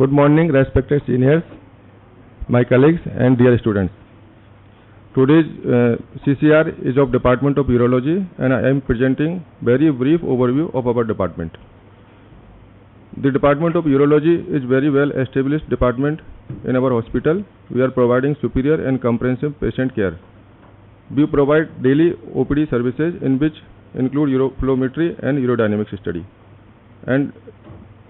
Good morning, respected seniors, my colleagues and dear students. Today's CCR is of Department of Urology, and I am presenting very brief overview of our department. The Department of Urology is very well established department in our hospital. We are providing superior and comprehensive patient care. We provide daily OPD services in which include uroflowmetry and urodynamics study, and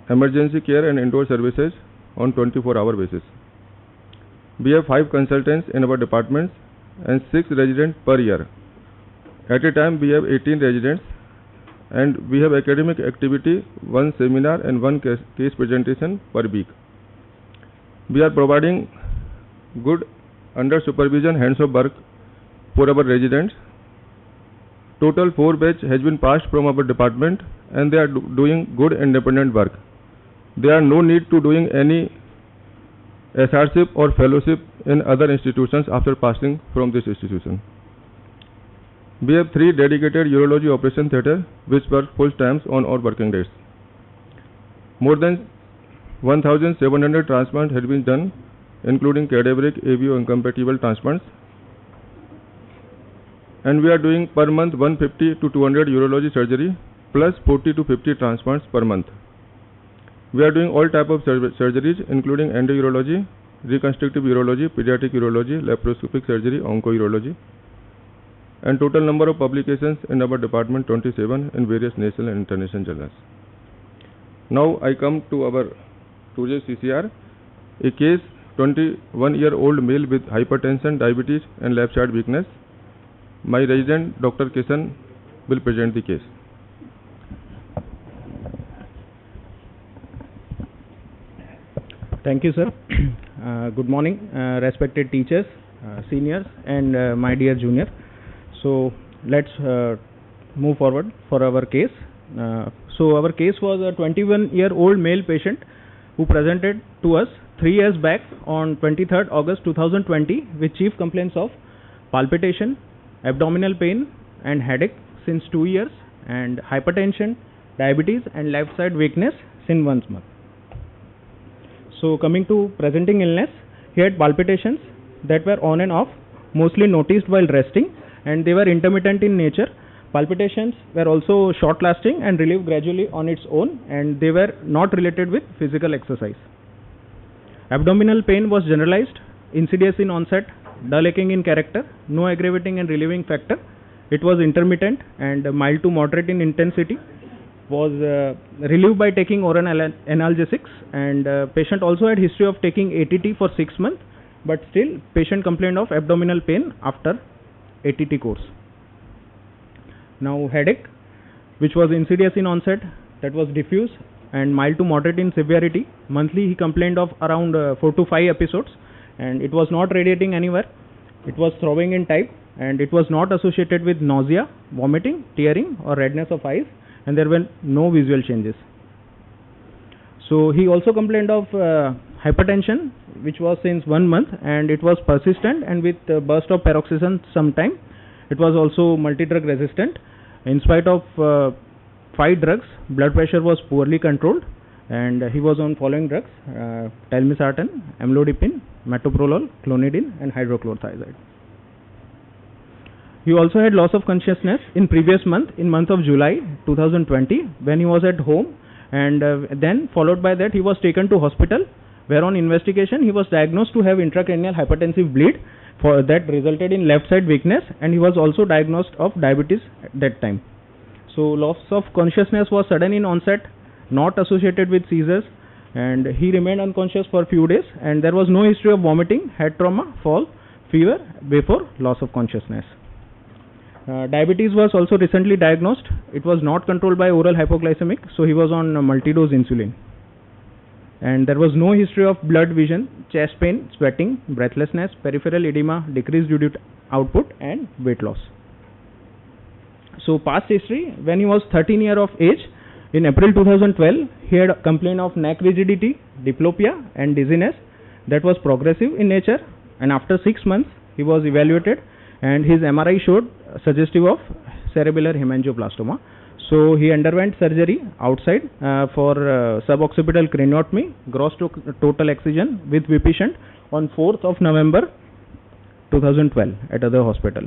emergency care and indoor services on 24-hour basis. We have 5 consultants in our departments and 6 residents per year. At a time we have 18 residents, and we have academic activity, 1 seminar and 1 case presentation per week. We are providing good under supervision hands-on work for our residents. Total 4 batch has been passed from our department, and they are doing good independent work. There are no need to doing any SRship or fellowship in other institutions after passing from this institution. We have 3 dedicated urology operation theatre which work full times on our working days. More than 1,700 transplants have been done, including cadaveric, AVO incompatible transplants. And we are doing per month 150 to 200 urology surgery plus 40 to 50 transplants per month. We are doing all type of surgeries, including endourology, reconstructive urology, pediatric urology, laparoscopic surgery, oncourology, and total number of publications in our department 27 in various national and international journals. Now I come to our today's CCR, a case 21-year-old male with hypertension, diabetes and left side weakness. My resident Dr. Kishan will present the case. Thank you, sir. Good morning, respected teachers, seniors, and my dear junior. So let's move forward for our case. So our case was a 21-year-old male patient who presented to us 3 years back on 23rd August 2020 with chief complaints of palpitation, abdominal pain and headache since 2 years, and hypertension, diabetes and left side weakness since 1 month. So coming to presenting illness, he had palpitations that were on and off, mostly noticed while resting, and they were intermittent in nature. Palpitations were also short lasting and relieved gradually on its own, and they were not related with physical exercise. Abdominal pain was generalized, insidious in onset, dull aching in character, no aggravating and relieving factor. It was intermittent and mild to moderate in intensity. Was relieved by taking oral analgesics, and patient also had history of taking ATT for 6 months, but still patient complained of abdominal pain after ATT course. Now headache, which was insidious in onset, that was diffuse and mild to moderate in severity. Monthly he complained of around 4 to 5 episodes, and it was not radiating anywhere. It was throbbing in type, and it was not associated with nausea, vomiting, tearing or redness of eyes, and there were no visual changes. So he also complained of hypertension, which was since 1 month, and it was persistent and with burst of paroxysm sometime. It was also multi-drug resistant. In spite of 5 drugs, blood pressure was poorly controlled, and he was on following drugs: telmisartan, amlodipine, metoprolol, clonidine and hydrochlorothiazide. He also had loss of consciousness in previous month, in month of July 2020, when he was at home, and then followed by that he was taken to hospital, where on investigation he was diagnosed to have intracranial hypertensive bleed for that resulted in left side weakness, and he was also diagnosed of diabetes at that time. So loss of consciousness was sudden in onset, not associated with seizures, and he remained unconscious for a few days, and there was no history of vomiting, head trauma, fall, fever before loss of consciousness. Diabetes was also recently diagnosed. It was not controlled by oral hypoglycemic, so he was on multi-dose insulin. And there was no history of blood vision, chest pain, sweating, breathlessness, peripheral edema, decreased urine output and weight loss. So past history: when he was 13 years of age, in April 2012, he had complained of neck rigidity, diplopia and dizziness that was progressive in nature, and after 6 months he was evaluated and his MRI showed suggestive of cerebellar hemangioblastoma. So he underwent surgery outside for suboccipital craniotomy, gross total excision with VP shunt on 4th of November 2012 at other hospital.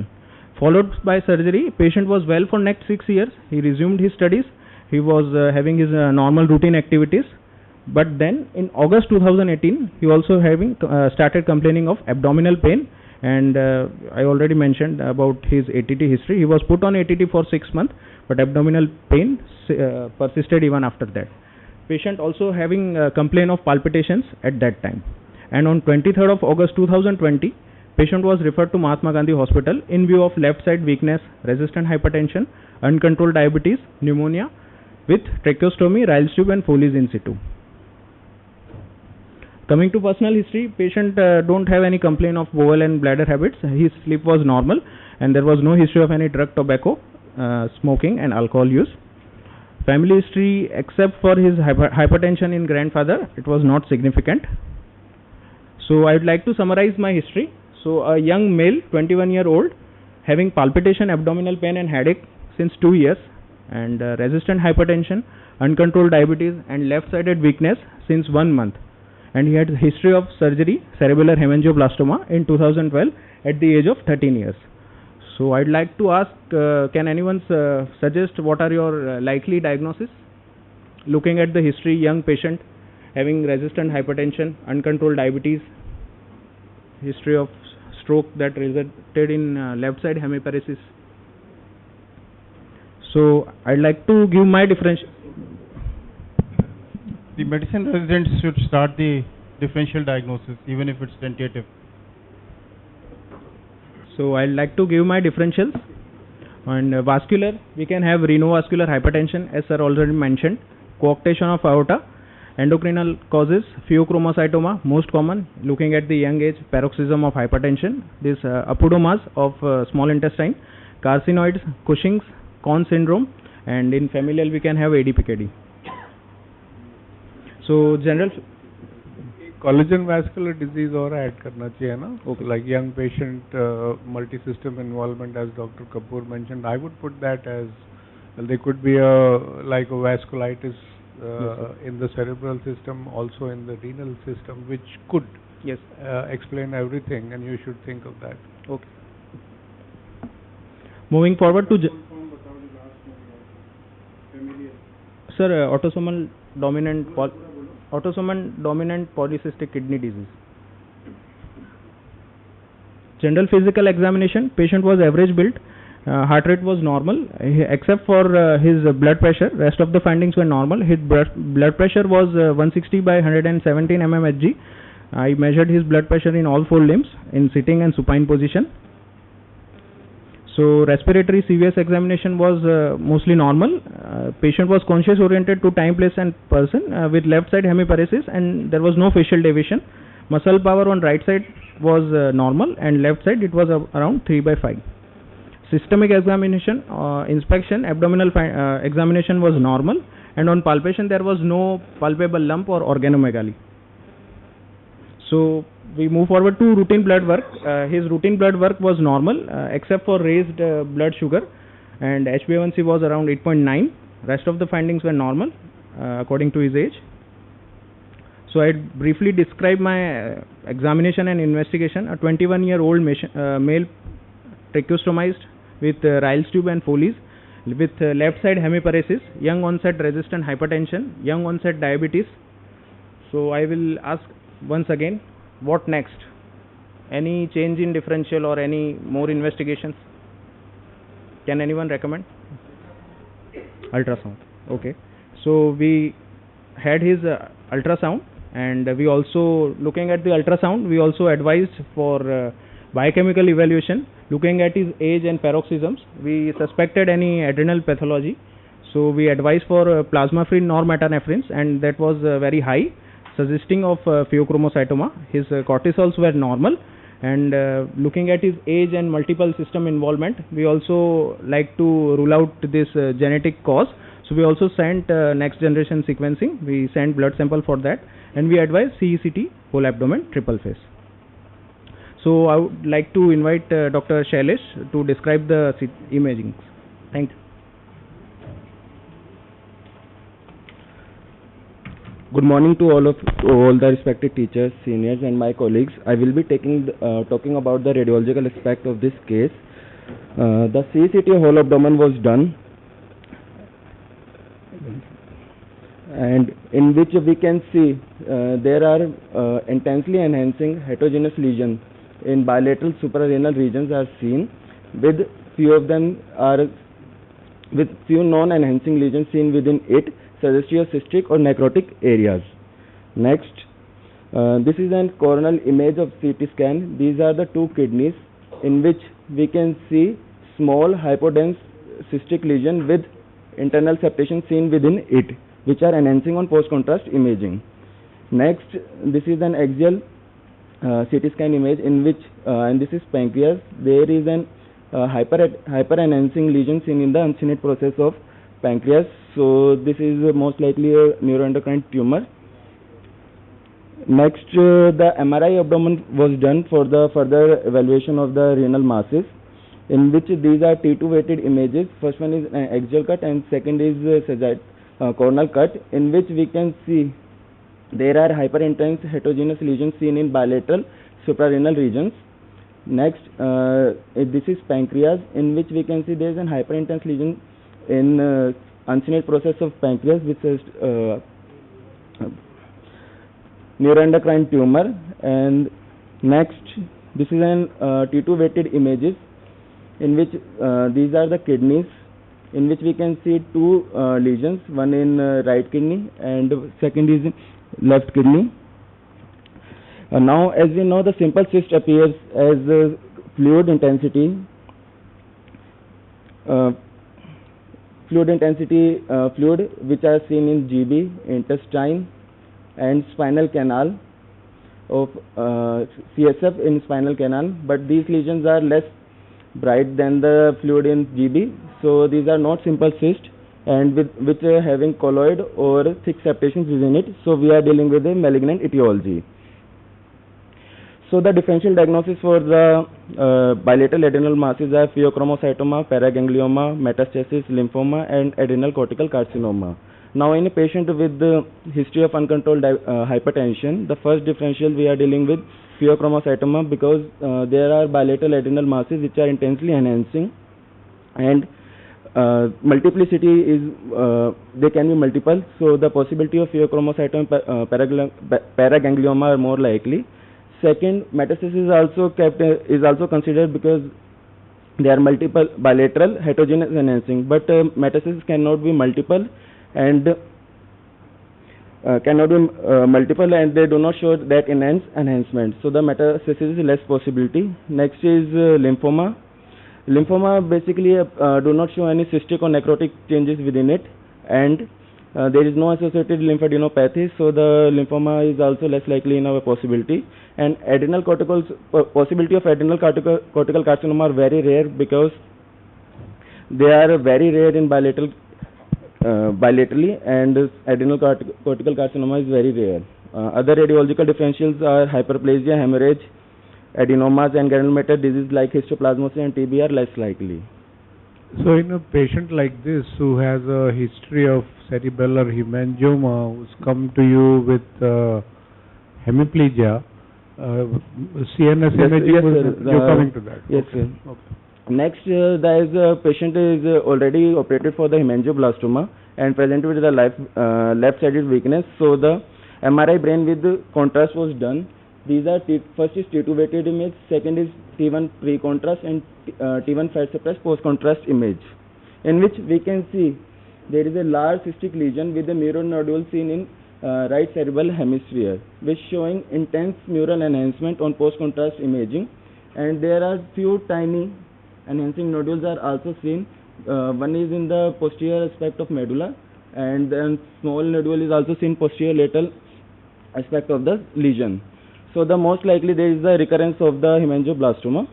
Followed by surgery, patient was well for next 6 years. He resumed his studies. He was having his normal routine activities. But then in August 2018, he also having started complaining of abdominal pain. And I already mentioned about his ATT history. He was put on ATT for 6 months, but abdominal pain persisted even after that. Patient also having complaint of palpitations at that time. And on 23rd of August 2020, patient was referred to Mahatma Gandhi Hospital in view of left side weakness, resistant hypertension, uncontrolled diabetes, pneumonia with tracheostomy, Ryle's tube and Foley's in situ. Coming to personal history, patient don't have any complaint of bowel and bladder habits. His sleep was normal and there was no history of any drug, tobacco, smoking and alcohol use. Family history, except for his hypertension in grandfather, it was not significant. So I would like to summarize my history. So a young male, 21-year-old, having palpitation, abdominal pain and headache since 2 years, and resistant hypertension, uncontrolled diabetes and left-sided weakness since 1 month. And he had history of surgery, cerebellar hemangioblastoma in 2012 at the age of 13 years. So I'd like to ask, can anyone suggest what are your likely diagnosis? Looking at the history, young patient having resistant hypertension, uncontrolled diabetes, history of stroke that resulted in left side hemiparesis. So I'd like to give my differential. The medicine residents should start the differential diagnosis even if it's tentative. So I'd like to give my differentials. And vascular, we can have renovascular hypertension, as sir already mentioned, coarctation of aorta, endocrinal causes, pheochromocytoma, most common, looking at the young age, paroxysm of hypertension, this apodomas of small intestine, carcinoids, Cushing's, Conn syndrome, and in familial we can have ADPKD. So general collagen vascular disease और add करना चाहिए ना? Okay. Like young patient multi-system involvement, as Dr. Kapoor mentioned, I would put that as there could be like a vasculitis in the cerebral system, also in the renal system, which could explain everything, and you should think of that. Okay. Moving forward to sir, autosomal dominant polycystic kidney disease. General physical examination, patient was average built, heart rate was normal except for his blood pressure. Rest of the findings were normal. His blood pressure was 160 by 117 mmHg. I measured his blood pressure in all 4 limbs in sitting and supine position. So respiratory CVS examination was mostly normal. Patient was conscious oriented to time, place and person with left side hemiparesis, and there was no facial deviation. Muscle power on right side was normal, and left side it was around 3/5. Systemic examination, inspection, abdominal examination was normal, and on palpation there was no palpable lump or organomegaly. So we move forward to routine blood work. His routine blood work was normal except for raised blood sugar, and HbA1c was around 8.9. Rest of the findings were normal according to his age. So I briefly describe my examination and investigation. A 21-year-old male tracheostomized with Ryle's tube and Foley's, with left side hemiparesis, young onset resistant hypertension, young onset diabetes. So I will ask once again, what next? Any change in differential or any more investigations? Can anyone recommend? Ultrasound. Okay. So we had his ultrasound, and we also, looking at the ultrasound, we also advised for biochemical evaluation. Looking at his age and paroxysms, we suspected any adrenal pathology. So we advised for plasma-free normetanephrines, and that was very high, suggesting of pheochromocytoma. His cortisols were normal, and looking at his age and multiple system involvement, we also like to rule out this genetic cause. So we also sent next generation sequencing. We sent blood sample for that, and we advise CECT, whole abdomen, triple phase. So I would like to invite Dr. Shailesh to describe the imaging. Thank you. Good morning to all the respected teachers, seniors, and my colleagues. I will be talking about the radiological aspect of this case. The CCT whole abdomen was done, and in which we can see there are intensely enhancing heterogeneous lesions in bilateral suprarenal regions are seen, with few non-enhancing lesions seen within it, suggestive of cystic or necrotic areas. Next, this is a coronal image of CT scan. These are the two kidneys in which we can see small hypodense cystic lesion with internal septation seen within it, which are enhancing on post-contrast imaging. Next, this is an axial CT scan image in which, and this is pancreas, there is an hyper-enhancing lesion seen in the uncinate process of pancreas. So this is most likely a neuroendocrine tumor. Next, the MRI abdomen was done for the further evaluation of the renal masses, in which these are T2 weighted images. First one is an axial cut and second is coronal cut, in which we can see there are hyperintense heterogeneous lesions seen in bilateral suprarenal regions. Next, this is pancreas, in which we can see there is a hyperintense lesion in uncinate process of pancreas, which is neuroendocrine tumor. And next, this is an T2 weighted images, in which these are the kidneys, in which we can see two lesions, one in right kidney and second is in left kidney. Now, as we know, the simple cyst appears as fluid intensity fluid which are seen in GB, intestine, and spinal canal of CSF in spinal canal, but these lesions are less bright than the fluid in GB, so these are not simple cysts, and which are having colloid or thick septations within it, so we are dealing with a malignant etiology. So the differential diagnosis for the bilateral adrenal masses are pheochromocytoma, paraganglioma, metastasis, lymphoma, and adrenal cortical carcinoma. Now, in a patient with the history of uncontrolled hypertension, the first differential we are dealing with pheochromocytoma, because there are bilateral adrenal masses which are intensely enhancing, and multiplicity is they can be multiple, so the possibility of pheochromocytoma paraganglioma are more likely. Second, metastasis is also considered because they are multiple bilateral heterogeneous enhancing, but metastasis cannot be multiple and they do not show that enhancement. So the metastasis is less possibility. Next is lymphoma. Lymphoma basically do not show any cystic or necrotic changes within it, and there is no associated lymphadenopathy, so the lymphoma is also less likely in our possibility. And adrenal possibility of adrenal cortical carcinoma are very rare, because they are very rare in bilaterally, and adrenal cortical carcinoma is very rare. Other radiological differentials are hyperplasia, hemorrhage, adenomas, and granulomatous disease like histoplasmosis and TB are less likely. So in a patient like this who has a history of cerebellar hemangioma, who's come to you with hemiplegia, CNS imaging, you're coming to that? Yes, okay. sir. Okay. Next, there is a patient is already operated for the hemangioblastoma and presented with the left-sided weakness. So the MRI brain with the contrast was done. These are first is T2 weighted image, second is T1 pre-contrast, and T1 fat suppressed post-contrast image, in which we can see there is a large cystic lesion with a mural nodule seen in right cerebral hemisphere, which showing intense mural enhancement on post-contrast imaging, and there are few tiny enhancing nodules are also seen. One is in the posterior aspect of medulla, and then small nodule is also seen posterior lateral aspect of the lesion. So the most likely there is the recurrence of the hemangioblastoma.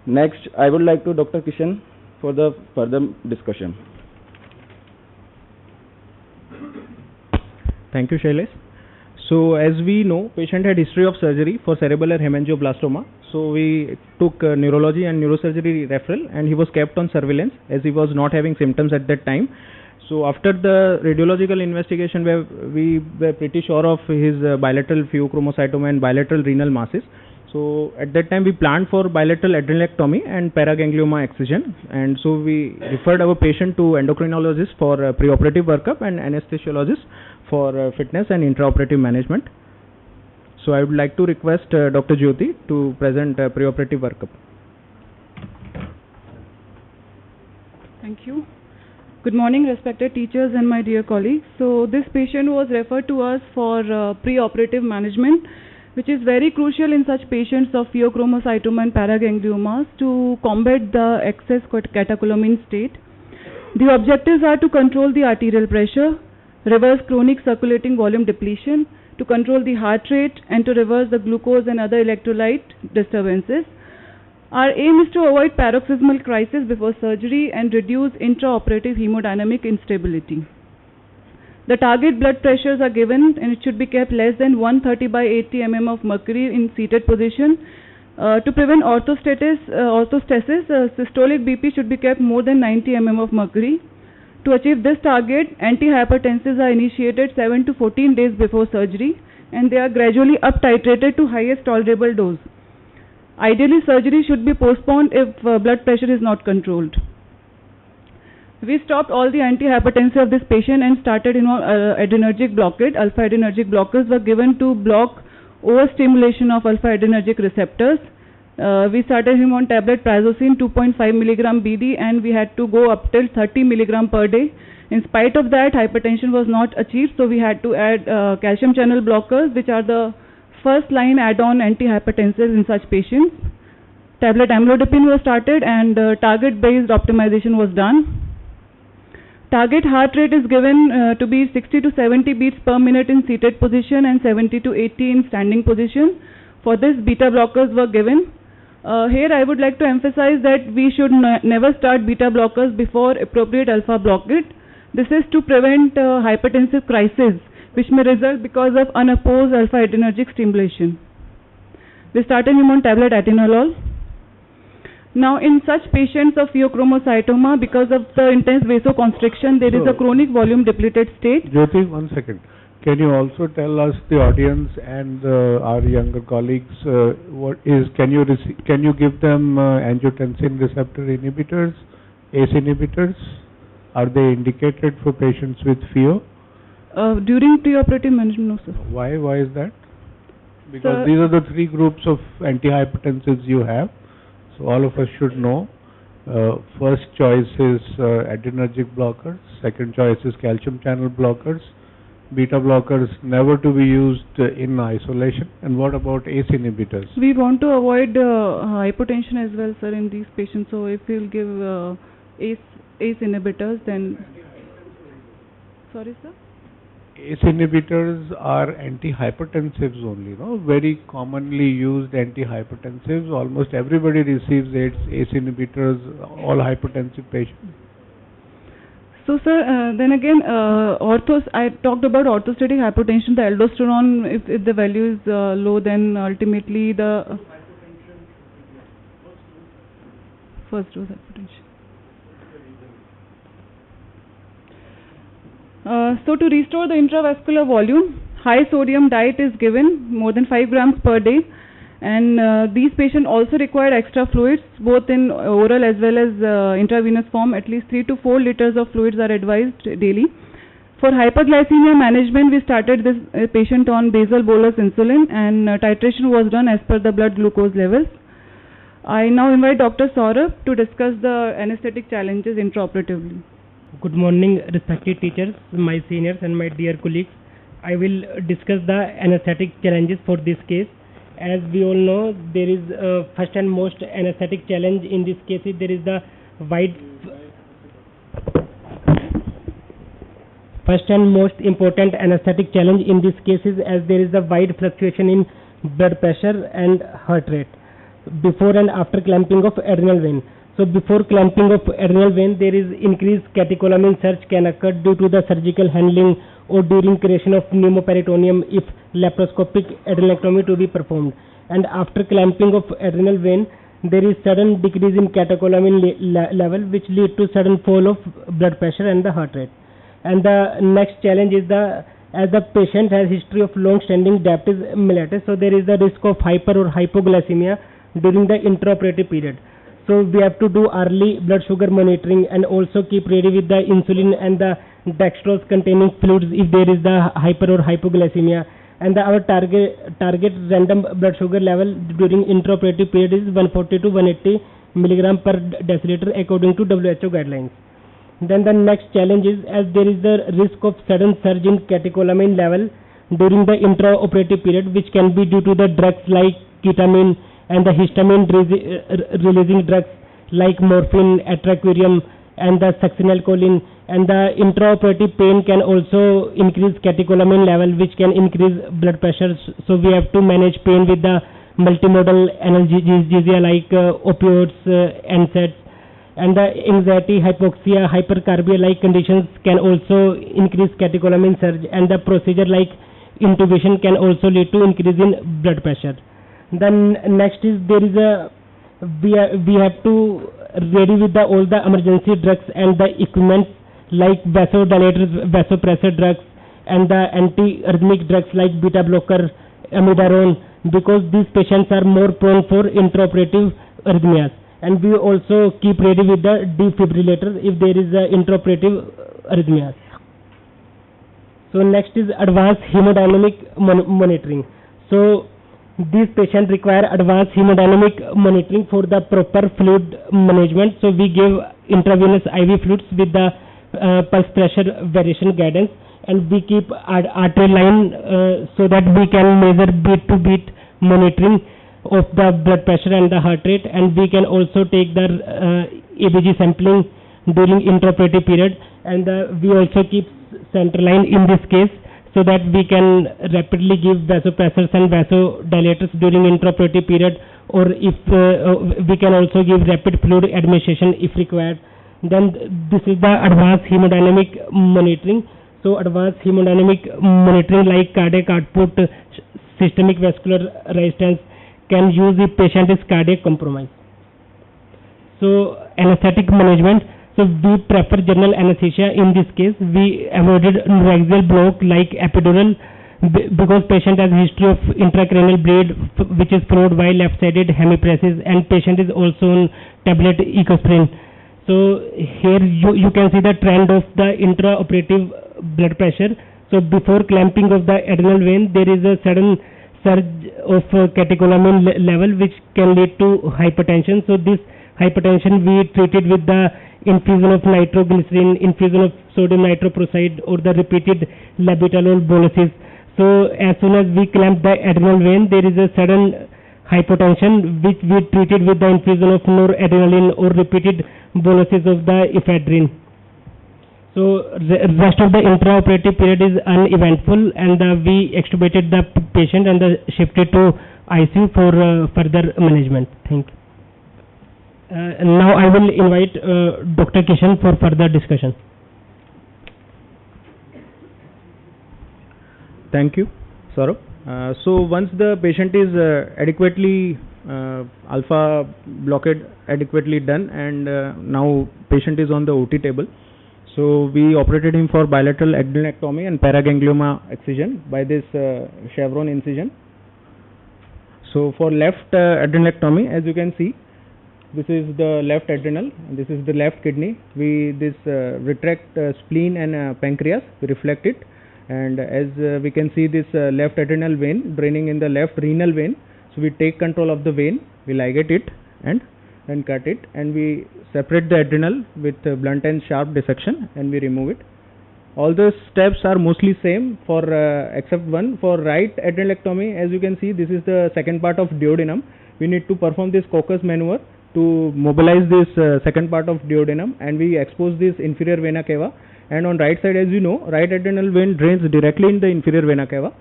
Next, I would like to Dr. Kishan for the further discussion. Thank you, Shailesh. So as we know, patient had history of surgery for cerebellar hemangioblastoma. So we took neurology and neurosurgery referral, and he was kept on surveillance as he was not having symptoms at that time. So after the radiological investigation, we were pretty sure of his bilateral pheochromocytoma and bilateral renal masses. So at that time we planned for bilateral adrenalectomy and paraganglioma excision, and so we referred our patient to endocrinologist for preoperative workup and anesthesiologist for fitness and intraoperative management. So I would like to request Dr. Jyoti to present preoperative workup. Thank you. Good morning, respected teachers and my dear colleagues. So this patient was referred to us for preoperative management, which is very crucial in such patients of pheochromocytoma and paragangliomas to combat the excess catecholamine state. The objectives are to control the arterial pressure, reverse chronic circulating volume depletion, to control the heart rate, and to reverse the glucose and other electrolyte disturbances. Our aim is to avoid paroxysmal crisis before surgery and reduce intraoperative hemodynamic instability. The target blood pressures are given, and it should be kept less than 130/80 mm of mercury in seated position. To prevent orthostasis, systolic BP should be kept more than 90 mm of mercury. To achieve this target, antihypertensives are initiated 7 to 14 days before surgery, and they are gradually up titrated to highest tolerable dose. Ideally, surgery should be postponed if blood pressure is not controlled. We stopped all the antihypertensive of this patient and started adrenergic blockade. Alpha adrenergic blockers were given to block overstimulation of alpha adrenergic receptors. We started him on tablet prazosin 2.5 mg BD, and we had to go up till 30 mg per day. In spite of that, hypertension was not achieved, so we had to add calcium channel blockers, which are the first line add-on antihypertensives in such patients. Tablet amlodipine was started, and target-based optimization was done. Target heart rate is given to be 60 to 70 beats per minute in seated position and 70 to 80 in standing position. For this, beta blockers were given. Here I would like to emphasize that we should never start beta blockers before appropriate alpha blockade. This is to prevent hypertensive crisis, which may result because of unopposed alpha adrenergic stimulation. We started him on tablet atenolol. Now, in such patients of pheochromocytoma, because of the intense vasoconstriction, there is a chronic volume depleted state. Jyoti, 1 second. Can you also tell us, the audience and our younger colleagues, can you give them angiotensin receptor inhibitors, ACE inhibitors? Are they indicated for patients with pheo? During preoperative management, no, sir. Why is that? Because these are the 3 groups of antihypertensives you have. So all of us should know. First choice is adrenergic blockers. Second choice is calcium channel blockers. Beta blockers never to be used in isolation. And what about ACE inhibitors? We want to avoid hypotension as well, sir, in these patients. So if we'll give ACE inhibitors, then... Sorry, sir? ACE inhibitors are antihypertensives only, no? Very commonly used antihypertensives. Almost everybody receives ACE inhibitors, all hypertensive patients. So, sir, then again, I talked about orthostatic hypotension, the aldosterone, if the value is low, then ultimately the first dose hypertension. So to restore the intravascular volume, high sodium diet is given, more than 5 grams per day, and these patients also require extra fluids, both in oral as well as intravenous form. At least 3 to 4 liters of fluids are advised daily. For hyperglycemia management, we started this patient on basal bolus insulin, and titration was done as per the blood glucose levels. I now invite Dr. Saurabh to discuss the anesthetic challenges intraoperatively. Good morning, respected teachers, my seniors and my dear colleagues. I will discuss the anesthetic challenges for this case. As we all know, there is first and most anesthetic challenge in this case. There is the first and most important anesthetic challenge in this case is as there is a wide fluctuation in blood pressure and heart rate before and after clamping of adrenal vein. So before clamping of adrenal vein, there is increased catecholamine surge can occur due to the surgical handling or during creation of pneumoperitoneum if laparoscopic adrenalectomy to be performed. And after clamping of adrenal vein, there is sudden decrease in catecholamine level which lead to sudden fall of blood pressure and the heart rate. And the next challenge is as the patient has history of long-standing diabetes mellitus, so there is the risk of hyper or hypoglycemia during the intraoperative period. So we have to do early blood sugar monitoring and also keep ready with the insulin and the dextrose containing fluids if there is the hyper or hypoglycemia. And our target random blood sugar level during intraoperative period is 140 to 180 milligram per deciliter according to WHO guidelines. Then the next challenge is as there is the risk of sudden surge in catecholamine level during the intraoperative period, which can be due to the drugs like ketamine and the histamine releasing drugs like morphine, atracurium and the succinylcholine. And the intraoperative pain can also increase catecholamine level, which can increase blood pressure. So we have to manage pain with the multimodal analgesia like opioids, NSAIDs. And the anxiety, hypoxia, hypercarbia like conditions can also increase catecholamine surge, and the procedure like intubation can also lead to increase in blood pressure. Then next is there is we have to ready with all the emergency drugs and the equipment like vasodilators, vasopressor drugs and the antiarrhythmic drugs like beta blocker, amiodarone, because these patients are more prone for intraoperative arrhythmias. And we also keep ready with the defibrillator if there is intraoperative arrhythmias. So next is advanced hemodynamic monitoring. So these patients require advanced hemodynamic monitoring for the proper fluid management. So we give intravenous IV fluids with the pulse pressure variation guidance, and we keep arterial line so that we can measure beat to beat monitoring of the blood pressure and the heart rate, and we can also take the ABG sampling during intraoperative period, and we also keep central line in this case so that we can rapidly give vasopressors and vasodilators during intraoperative period, or if we can also give rapid fluid administration if required. Then this is the advanced hemodynamic monitoring. So advanced hemodynamic monitoring like cardiac output, systemic vascular resistance can use if patient is cardiac compromise. So anesthetic management. So we prefer general anesthesia in this case. We avoided neuraxial block like epidural because patient has history of intracranial bleed which is followed by left-sided hemiparesis, and patient is also on tablet ecosprin. So here you can see the trend of the intraoperative blood pressure. So before clamping of the adrenal vein, there is a sudden surge of catecholamine level which can lead to hypertension. So this hypertension we treated with the infusion of nitroglycerin, infusion of sodium nitroprusside, or the repeated labetalol boluses. So as soon as we clamp the adrenal vein, there is a sudden hypotension which we treated with the infusion of noradrenaline or repeated boluses of the ephedrine. So rest of the intraoperative period is uneventful, and we extubated the patient and shifted to ICU for further management. Thank you. Now I will invite Dr. Kishan for further discussion. Thank you, Saurabh. So once the patient is adequately alpha blockade adequately done, and now patient is on the OT table. So we operated him for bilateral adrenectomy and paraganglioma excision by this chevron incision. So for left adrenectomy, as you can see, this is the left adrenal, and this is the left kidney. We retract spleen and pancreas, we reflect it, and as we can see this left adrenal vein draining in the left renal vein. So we take control of the vein, we ligate it and then cut it, and we separate the adrenal with blunt and sharp dissection, and we remove it. All the steps are mostly same for except one. For right adrenalectomy, as you can see, this is the second part of duodenum. We need to perform this Coccus maneuver to mobilize this second part of duodenum, and we expose this inferior vena cava. And on right side, as you know, right adrenal vein drains directly in the inferior vena cava.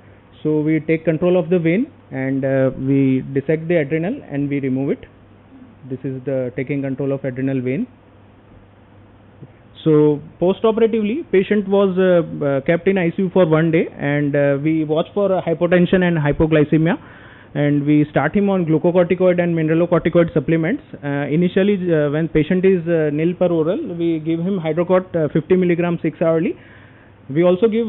So we take control of the vein, and we dissect the adrenal and we remove it. This is the taking control of adrenal vein. So post-operatively, patient was kept in ICU for 1 day, and we watch for hypotension and hypoglycemia, and we start him on glucocorticoid and mineralocorticoid supplements. Initially, when patient is nil per oral, we give him hydrocort 50 mg 6 hourly, We also give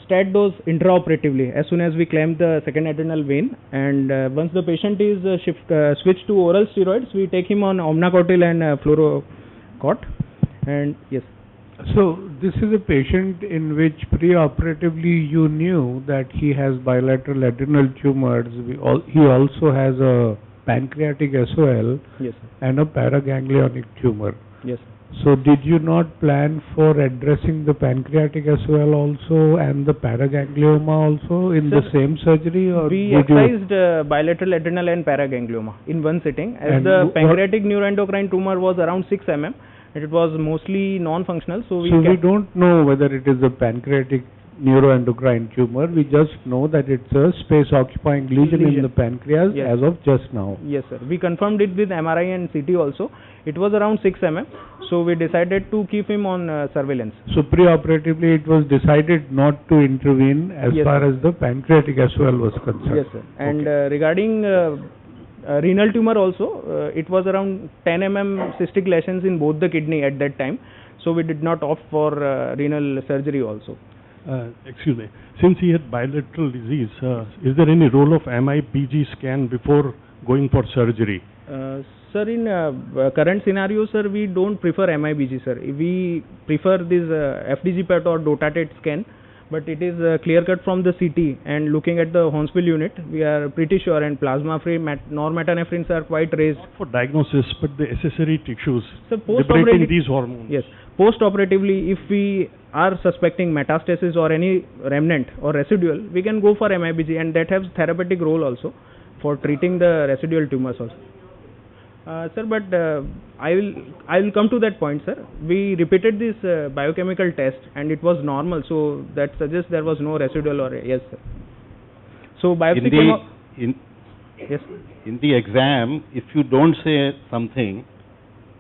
stat dose intraoperatively as soon as we clamp the second adrenal vein, and once the patient is switched to oral steroids, we take him on omnacortil and fluorocort. And yes. So this is a patient in which preoperatively you knew that he has bilateral adrenal tumors. He also has a pancreatic SOL, yes, and a paraganglionic tumor. Yes. So did you not plan for addressing the pancreatic SOL also and the paraganglioma also in the same surgery, or we excised bilateral adrenal and paraganglioma in one sitting, as and the pancreatic neuroendocrine tumor was around 6 mm. It was mostly non-functional, so we don't know whether it is a pancreatic neuroendocrine tumor. We just know that it's a space-occupying lesion in the pancreas, yes, as of just now. Yes, sir. We confirmed it with MRI and CT also. It was around 6 mm, so we decided to keep him on surveillance. So preoperatively it was decided not to intervene as yes, far sir, as the pancreatic SOL was concerned. Yes, sir. And regarding renal tumor also, it was around 10 mm cystic lesions in both the kidney at that time, so we did not opt for renal surgery also. Excuse me, since he had bilateral disease, is there any role of MIBG scan before going for surgery? Sir, in current scenario, sir, we don't prefer MIBG, sir. We prefer this FDG PET or DOTA-TET scan, but it is clear cut from the CT, and looking at the Hornsby unit, we are pretty sure, and plasma-free normetanephrines are quite raised. Not for diagnosis, but the accessory tissues, so liberating these hormones. Yes. Post-operatively, if we are suspecting metastasis or any remnant or residual, we can go for MIBG, and that has therapeutic role also for treating the residual tumors also. Sir, but I will come to that point, sir. We repeated this biochemical test, and it was normal, so that suggests there was no residual, or yes, sir. So biopsy came up. Yes. In the exam, if you don't say something,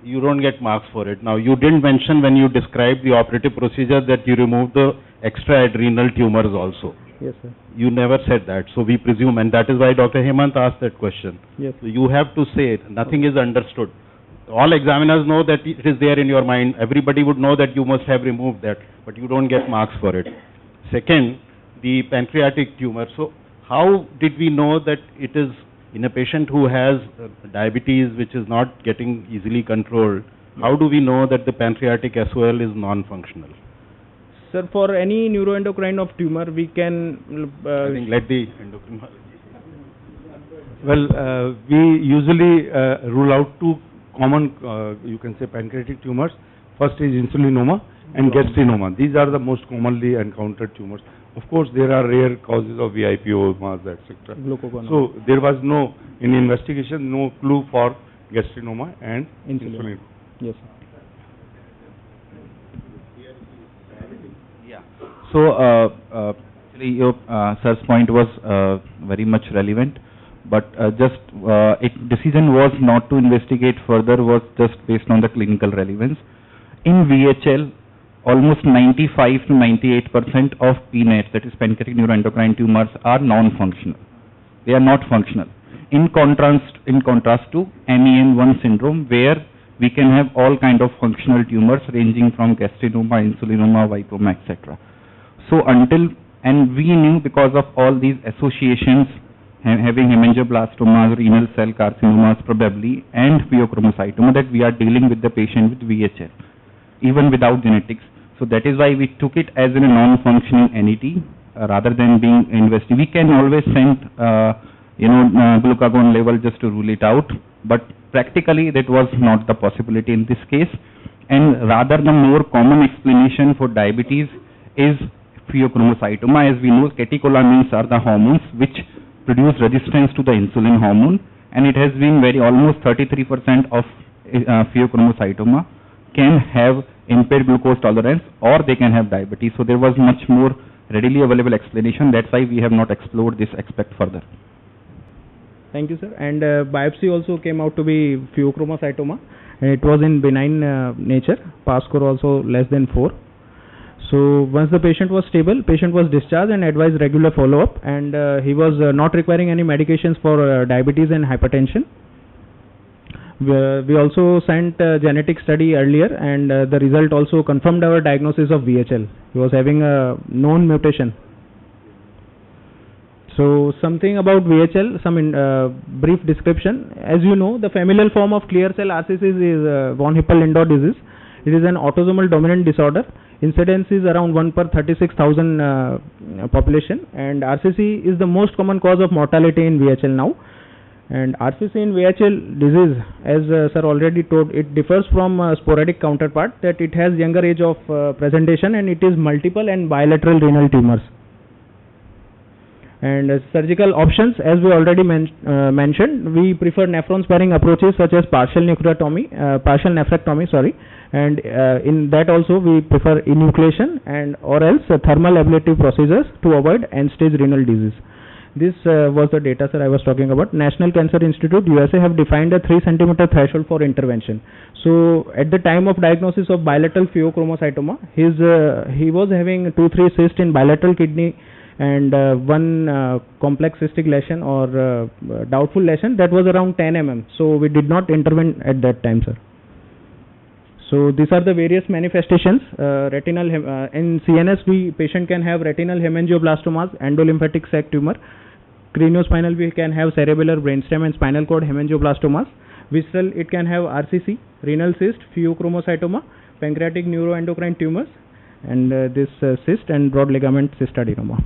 you don't get marks for it. Now, you didn't mention when you described the operative procedure that you removed the extra adrenal tumors also. Yes, sir. You never said that, so we presume, and that is why Dr. Hemant asked that question. Yes. So you have to say it. Nothing is understood. All examiners know that it is there in your mind. Everybody would know that you must have removed that, but you don't get marks for it. Second, the pancreatic tumor. So how did we know that it is in a patient who has diabetes, which is not getting easily controlled? How do we know that the pancreatic SOL is non-functional? Sir, for any neuroendocrine of tumor, we can I think let the endocrinology. Well, we usually rule out two common, you can say, pancreatic tumors. First is insulinoma and gastrinoma. These are the most commonly encountered tumors. Of course, there are rare causes of VIPomas, etc. So there was no, in investigation, no clue for gastrinoma and insulinoma. Yes, sir. So, actually, your sir's point was very much relevant, but decision was not to investigate further, was just based on the clinical relevance. In VHL, almost 95 to 98% of PNETs, that is pancreatic neuroendocrine tumors, are non-functional. They are not functional. In contrast to MEN1 syndrome, where we can have all kind of functional tumors ranging from gastrinoma, insulinoma, VIPoma, etc. So and we knew because of all these associations, having hemangioblastomas, renal cell carcinomas probably, and pheochromocytoma, that we are dealing with the patient with VHL, even without genetics. So that is why we took it as a non-functioning entity rather than being investigated. We can always send glucagon level just to rule it out, but practically that was not the possibility in this case. And rather the more common explanation for diabetes is pheochromocytoma. As we know, catecholamines are the hormones which produce resistance to the insulin hormone, and it has been almost 33% of pheochromocytoma can have impaired glucose tolerance, or they can have diabetes. So there was much more readily available explanation. That's why we have not explored this aspect further. Thank you, sir. And biopsy also came out to be pheochromocytoma. It was in benign nature. PAS score also less than 4. So once the patient was stable, patient was discharged and advised regular follow-up, and he was not requiring any medications for diabetes and hypertension. We also sent a genetic study earlier, and the result also confirmed our diagnosis of VHL. He was having a known mutation. So something about VHL, some brief description. As you know, the familial form of clear cell RCC is von Hippel-Lindau disease. It is an autosomal dominant disorder. Incidence is around 1 per 36,000 population, and RCC is the most common cause of mortality in VHL now. And RCC in VHL disease, as sir already told, it differs from sporadic counterpart, that it has younger age of presentation, and it is multiple and bilateral renal tumors. And surgical options, as we already mentioned, we prefer nephron sparing approaches such as partial nephrectomy, and in that also we prefer enucleation and or else thermal ablative procedures to avoid end-stage renal disease. This was the data, sir, I was talking about. National Cancer Institute, USA, have defined a 3 centimeter threshold for intervention. So at the time of diagnosis of bilateral pheochromocytoma, he was having 2-3 cysts in bilateral kidney and one complex cystic lesion or doubtful lesion that was around 10 mm. So we did not intervene at that time, sir. So these are the various manifestations. Retinal in CNS, patient can have retinal hemangioblastomas, endolymphatic sac tumor. Craniospinal, we can have cerebellar brainstem and spinal cord hemangioblastomas. Visceral, it can have RCC, renal cyst, pheochromocytoma, pancreatic neuroendocrine tumors, and this cyst and broad ligament cystadenoma.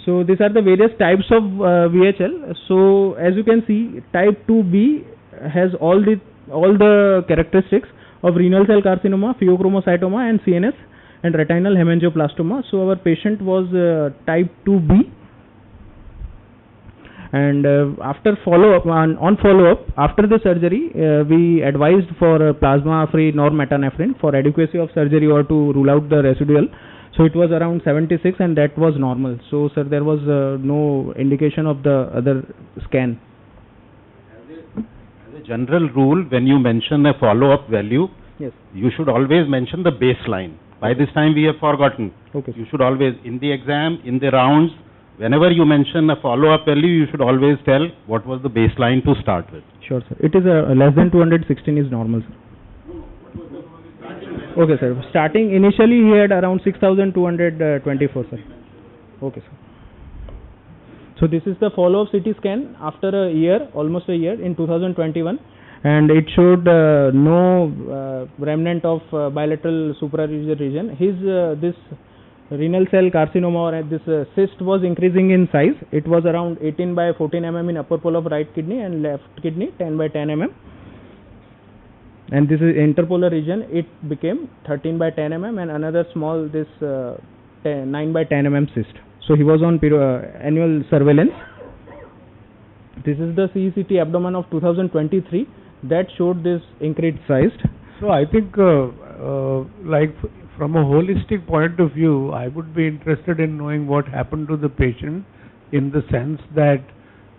So these are the various types of VHL. So as you can see, type 2B has all the characteristics of renal cell carcinoma, pheochromocytoma, and CNS and retinal hemangioblastoma. So our patient was type 2B. And after follow-up, on follow-up, after the surgery, we advised for plasma-free normetanephrine for adequacy of surgery or to rule out the residual. So it was around 76 and that was normal. So sir, there was no indication of the other scan. As a general rule, when you mention a follow-up value, yes, you should always mention the baseline. By this time we have forgotten. Okay. You should always, in the exam, in the rounds, whenever you mention a follow-up value, you should always tell what was the baseline to start with. Sure, sir. It is less than 216 is normal, sir. Okay, sir. Starting initially he had around 6,224, sir. Okay, sir. So this is the follow-up CT scan after a year, almost a year, in 2021, and it showed no remnant of bilateral supraradial region. His this renal cell carcinoma or this cyst was increasing in size. It was around 18 by 14 mm in upper pole of right kidney and left kidney 10 by 10 mm. And this is interpolar region. It became 13 by 10 mm and another small 9 by 10 mm cyst. So he was on annual surveillance. This is the CECT abdomen of 2023 that showed this increased size. So I think like from a holistic point of view, I would be interested in knowing what happened to the patient, in the sense that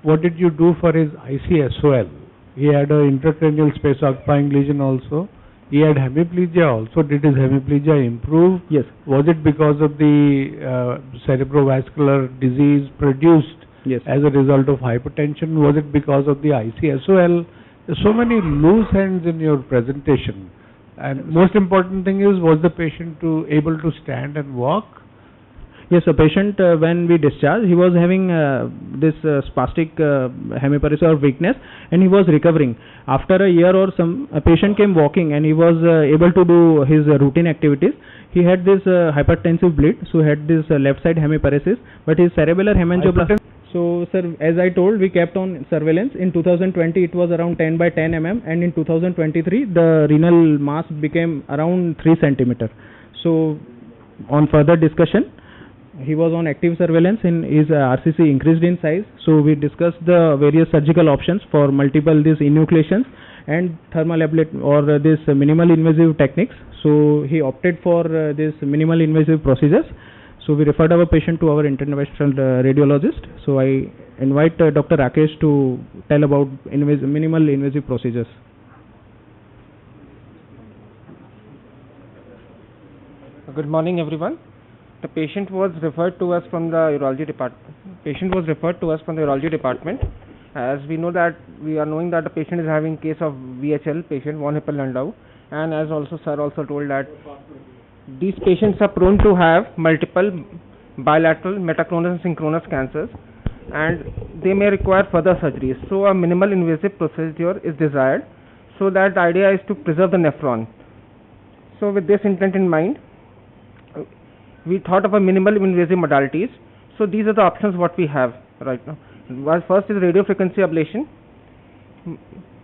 what did you do for his ICSOL? He had an intracranial space occupying lesion also. He had hemiplegia also. Did his hemiplegia improve? Yes. Was it because of the cerebrovascular disease produced as a result of hypertension? Was it because of the ICSOL? There's so many loose ends in your presentation. And most important thing is, was the patient able to stand and walk? Yes, a patient when we discharged, he was having this spastic hemiparesis or weakness, and he was recovering. After a year or some, a patient came walking and he was able to do his routine activities. He had this hypertensive bleed, so he had this left side hemiparesis, but his cerebellar hemangioblastom. So sir, as I told, we kept on surveillance. In 2020 it was around 10 by 10 mm, and in 2023 the renal mass became around 3 centimeter. So on further discussion, he was on active surveillance and his RCC increased in size. So we discussed the various surgical options for multiple these enucleations and thermal ablation or this minimal invasive techniques. So he opted for this minimal invasive procedures. So we referred our patient to our interventional radiologist. So I invite Dr. Rakesh to tell about minimal invasive procedures. Good morning, everyone. The patient was referred to us from the urology department. as we know that we are knowing that the patient is having case of VHL patient, von Hippel-Lindau, and as also sir also told that these patients are prone to have multiple bilateral, metachronous and synchronous cancers, and they may require further surgeries. So a minimal invasive procedure is desired, so that the idea is to preserve the nephron. So with this intent in mind, we thought of a minimal invasive modalities. So these are the options what we have right now. First is radiofrequency ablation,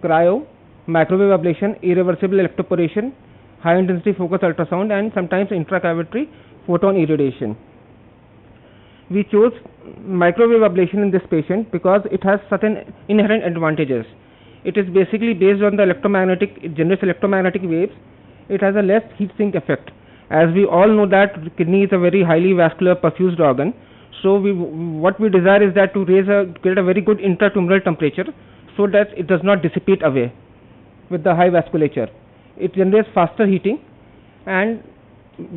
cryo, microwave ablation, irreversible electroporation, high intensity focused ultrasound, and sometimes intracavitary photon irradiation. We chose microwave ablation in this patient because it has certain inherent advantages. It is basically based on the electromagnetic, it generates electromagnetic waves. It has a less heat sink effect. As we all know that kidney is a very highly vascular perfused organ. So what we desire is that to get a very good intratumoral temperature so that it does not dissipate away with the high vasculature. It generates faster heating, and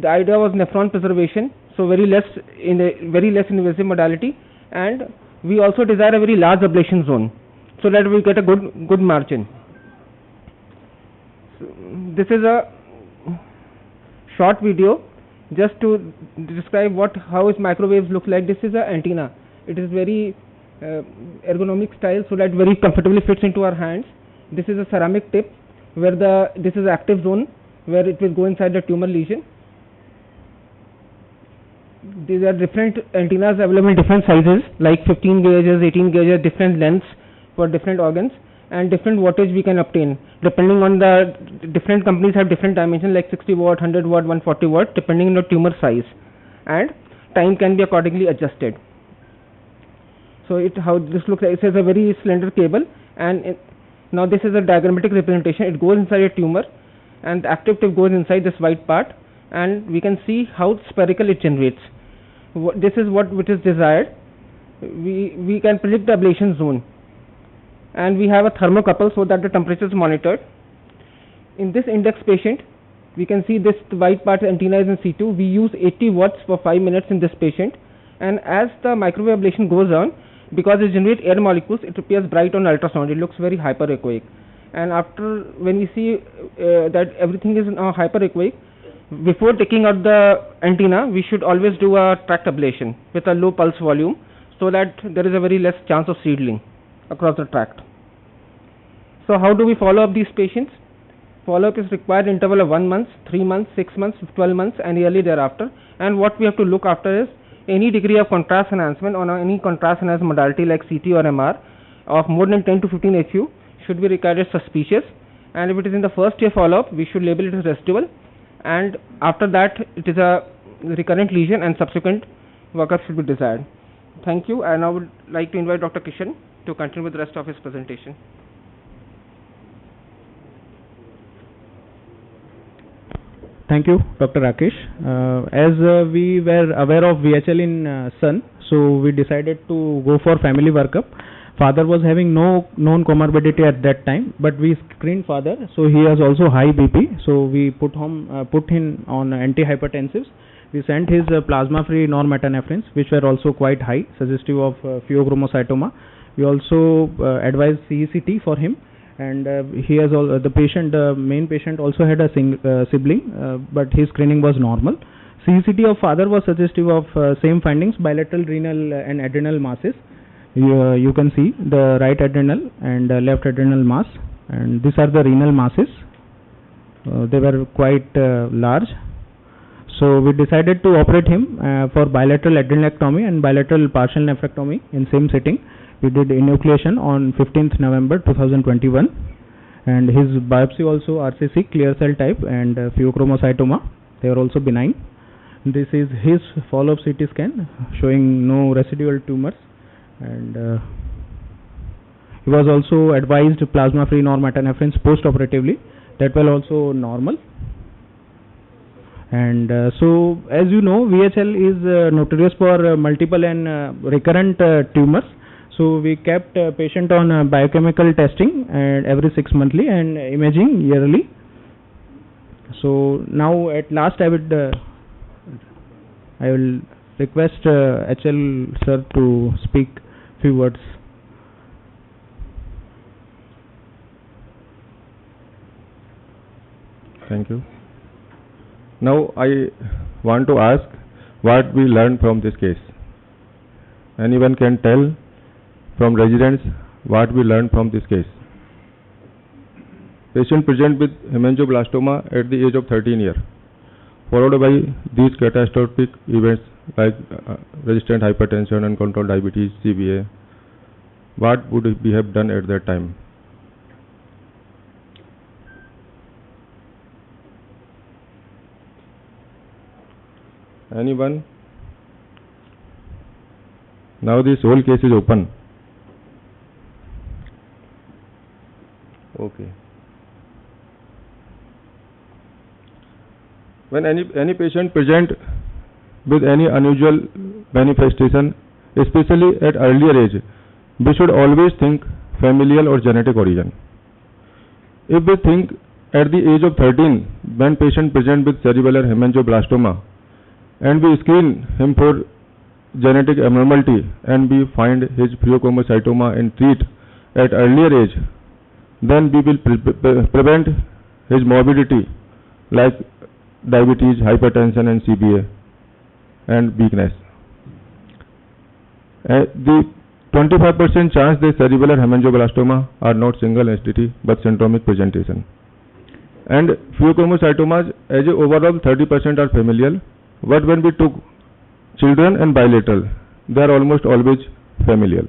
the idea was nephron preservation, so very less invasive modality, and we also desire a very large ablation zone so that we get a good margin. So this is a short video just to describe how is microwaves look like. This is an antenna. It is very ergonomic style, so that very comfortably fits into our hands. This is a ceramic tip where this is active zone where it will go inside the tumor lesion. These are different antennas available in different sizes, like 15 gauges, 18 gauges, different lengths for different organs, and different wattage we can obtain depending on the different companies have different dimensions, like 60 watt, 100 watt, 140 watt, depending on the tumor size, and time can be accordingly adjusted. So how this looks like, it is a very slender cable, and now this is a diagrammatic representation. It goes inside a tumor, and the active tip goes inside this white part, and we can see how spherical it generates. This is what is desired. We can predict the ablation zone, and we have a thermocouple so that the temperature is monitored. In this index patient, we can see this white part antenna is in situ. We use 80 watts for 5 minutes in this patient, and as the microwave ablation goes on, because it generates air molecules, it appears bright on ultrasound. It looks very hyperechoic, and after when we see that everything is now hyperechoic, before taking out the antenna, we should always do a tract ablation with a low pulse volume, so that there is a very less chance of seedling across the tract. So how do we follow up these patients? Follow-up is required interval of 1 month, 3 months, 6 months, 12 months, and yearly thereafter. And what we have to look after is any degree of contrast enhancement on any contrast enhanced modality like CT or MR of more than 10 to 15 HU should be regarded as suspicious. And if it is in the first year follow-up, we should label it as residual, and after that it is a recurrent lesion, and subsequent workup should be desired. Thank you, and I would like to invite Dr. Kishan to continue with the rest of his presentation. Thank you, Dr. Rakesh. As we were aware of VHL in son, so we decided to go for family workup. Father was having no known comorbidity at that time, but we screened father, so he has also high BP. So we put him on antihypertensives. We sent his plasma-free normetanephrines, which were also quite high, suggestive of pheochromocytoma. We also advised CECT for him, and he has the main patient also had a sibling, but his screening was normal. CECT of father was suggestive of same findings, bilateral renal and adrenal masses. You can see the right adrenal and left adrenal mass, and these are the renal masses. They were quite large. So we decided to operate him for bilateral adrenalectomy and bilateral partial nephrectomy in same sitting. We did enucleation on 15th November 2021, and his biopsy also RCC, clear cell type, and pheochromocytoma. They are also benign. This is his follow-up CT scan showing no residual tumors, and he was also advised plasma-free normetanephrines post-operatively. That was also normal. And so, as you know, VHL is notorious for multiple and recurrent tumors. So we kept patient on biochemical testing and every 6 monthly and imaging yearly. So now at last I will request HL sir to speak few words. Thank you. Now I want to ask what we learned from this case. Anyone can tell from residents what we learned from this case. Patient present with hemangioblastoma at the age of 13 years, followed by these catastrophic events like resistant hypertension, uncontrolled diabetes, CVA. What would we have done at that time? Anyone? Now this whole case is open. Okay. When any patient present with any unusual manifestation, especially at earlier age, we should always think familial or genetic origin. If we think at the age of 13, when patient present with cerebellar hemangioblastoma, and we screen him for genetic abnormality and we find his pheochromocytoma and treat at earlier age, then we will prevent his morbidity like diabetes, hypertension and CBA and weakness. The 25% chance that cerebellar hemangioblastoma are not single entity but syndromic presentation. And pheochromocytomas as a overall 30% are familial, but when we took children and bilateral, they are almost always familial.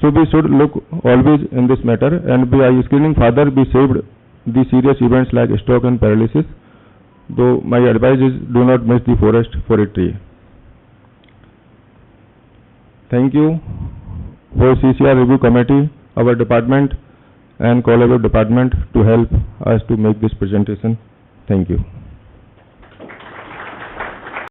So we should look always in this matter, and by screening further we saved the serious events like stroke and paralysis, though my advice is do not miss the forest for a tree. Thank you for CCR review committee, our department and collaborative department to help us to make this presentation. Thank you.